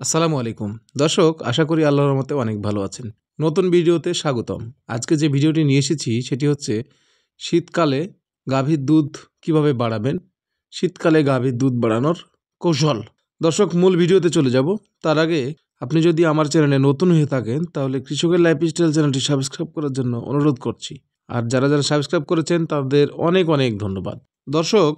আসসালামু আলাইকুম দর্শক, আশা করি আল্লাহর রহমতে অনেক ভালো আছেন। নতুন ভিডিওতে স্বাগতম। আজকে যে ভিডিওটি নিয়ে এসেছি সেটি হচ্ছে শীতকালে গাভীর দুধ কিভাবে বাড়াবেন, শীতকালে গাভীর দুধ বাড়ানোর কৌশল। দর্শক, মূল ভিডিওতে চলে যাব। তার আগে আপনি যদি আমার চ্যানেলে নতুন হয়ে থাকেন তাহলে কৃষকের লাইফস্টাইল চ্যানেলটি সাবস্ক্রাইব করার জন্য অনুরোধ করছি। আর যারা যারা সাবস্ক্রাইব করেছেন তাদের অনেক অনেক ধন্যবাদ। দর্শক,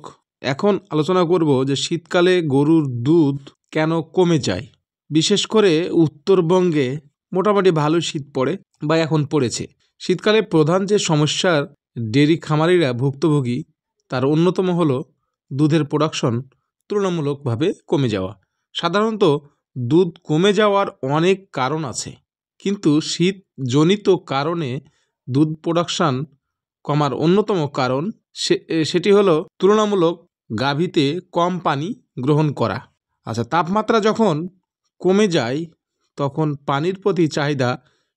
এখন আলোচনা করব যে শীতকালে গরুর দুধ কেন কমে যায়। বিশেষ করে উত্তরবঙ্গে মোটামুটি ভালো শীত পড়ে বা এখন পড়েছে। শীতকালে প্রধান যে সমস্যার ডেয়ারি খামারিরা ভুক্তভোগী তার অন্যতম হলো দুধের প্রোডাকশন তুলনামূলকভাবে কমে যাওয়া। সাধারণত দুধ কমে যাওয়ার অনেক কারণ আছে, কিন্তু শীতজনিত কারণে দুধ প্রোডাকশন কমার অন্যতম কারণ সেটি হলো তুলনামূলক গাভীতে কম পানি গ্রহণ করা। আচ্ছা, তাপমাত্রা যখন কমে যায় তখন পানির প্রতি চাহিদা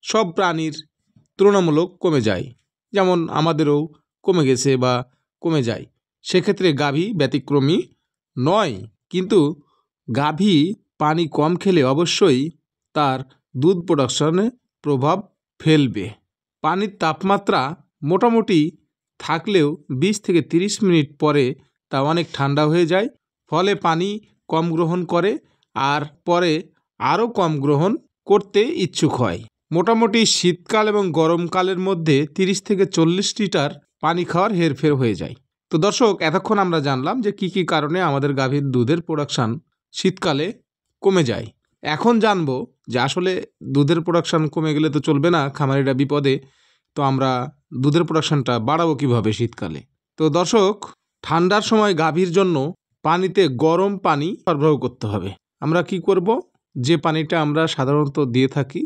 সব প্রাণীর তুলনামূলক কমে যায়, যেমন আমাদেরও কমে গেছে বা কমে যায়। সেক্ষেত্রে গাভী ব্যতিক্রমী নয়, কিন্তু গাভী পানি কম খেলে অবশ্যই তার দুধ প্রোডাকশনে প্রভাব ফেলবে। পানির তাপমাত্রা মোটামুটি থাকলেও 20 থেকে 30 মিনিট পরে তা অনেক ঠান্ডা হয়ে যায়, ফলে পানি কম গ্রহণ করে আর পরে আরও কম গ্রহণ করতে ইচ্ছুক হয়। মোটামুটি শীতকাল এবং গরমকালের মধ্যে 30 থেকে 40 লিটার পানি খাওয়ার হেরফের হয়ে যায়। তো দর্শক, এতক্ষণ আমরা জানলাম যে কী কী কারণে আমাদের গাভীর দুধের প্রোডাকশান শীতকালে কমে যায়। এখন জানবো যে আসলে দুধের প্রোডাকশান কমে গেলে তো চলবে না, খামারিরা বিপদে। তো আমরা দুধের প্রোডাকশানটা বাড়াবো কীভাবে শীতকালে। তো দর্শক, ঠান্ডার সময় গাভীর জন্য পানিতে গরম পানি সরবরাহ করতে হবে। আমরা কি করব, যে পানিটা আমরা সাধারণত দিয়ে থাকি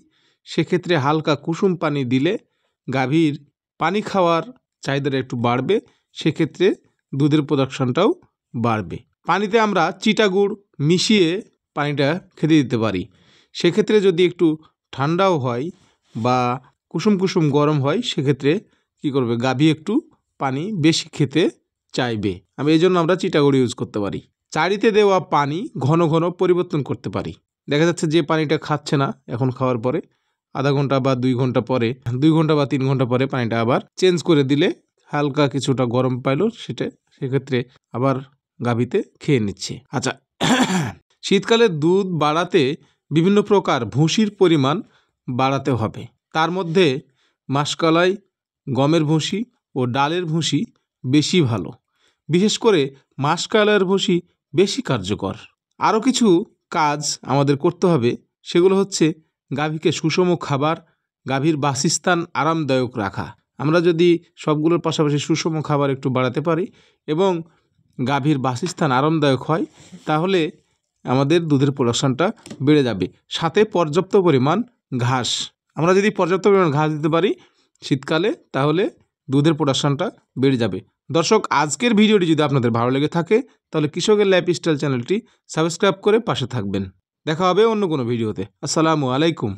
সেক্ষেত্রে হালকা কুসুম পানি দিলে গাভীর পানি খাওয়ার চাহিদাটা একটু বাড়বে, সেক্ষেত্রে দুধের প্রোডাকশনটাও বাড়বে। পানিতে আমরা চিটা গুড় মিশিয়ে পানিটা খেতে দিতে পারি। সেক্ষেত্রে যদি একটু ঠান্ডাও হয় বা কুসুম কুসুম গরম হয়, সেক্ষেত্রে কি করবে, গাভী একটু পানি বেশি খেতে চাইবে। এই জন্য আমরা চিটা গুড় ইউজ করতে পারি। চারিতে দেওয়া পানি ঘন ঘন পরিবর্তন করতে পারি। দেখা যাচ্ছে যে পানিটা খাচ্ছে না এখন, খাওয়ার পরে আধা ঘন্টা বা 2 ঘন্টা পরে, 2 ঘন্টা বা 3 ঘন্টা পরে পানিটা আবার চেঞ্জ করে দিলে হালকা কিছুটা গরম পাইলো, সেক্ষেত্রে আবার গাভীতে খেয়ে নিচ্ছে। আচ্ছা, শীতকালে দুধ বাড়াতে বিভিন্ন প্রকার ভুসির পরিমাণ বাড়াতে হবে। তার মধ্যে মাসকলাই, গমের ভুসি ও ডালের ভুসি বেশি ভালো। বিশেষ করে মাসকলাইয়ের ভুসি বেশি কার্যকর। আরও কিছু কাজ আমাদের করতে হবে, সেগুলো হচ্ছে গাভীকে সুষম খাবার, গাভীর বাসস্থান আরামদায়ক রাখা। আমরা যদি সবগুলোর পাশাপাশি সুষম খাবার একটু বাড়াতে পারি এবং গাভীর বাসস্থান আরামদায়ক হয়, তাহলে আমাদের দুধের প্রোডাকশনটা বেড়ে যাবে। সাথে পর্যাপ্ত পরিমাণ ঘাস, আমরা যদি পর্যাপ্ত পরিমাণ ঘাস দিতে পারি শীতকালে, তাহলে দুধের প্রোডাকশনটা বেড়ে যাবে। দর্শক, আজকের ভিডিওটি যদি আপনাদের ভালো লেগে থাকে তাহলে কৃষকের লাইফস্টাইল চ্যানেলটি সাবস্ক্রাইব করে পাশে থাকবেন। দেখা হবে অন্য কোনো ভিডিওতে। আসসালামু আলাইকুম।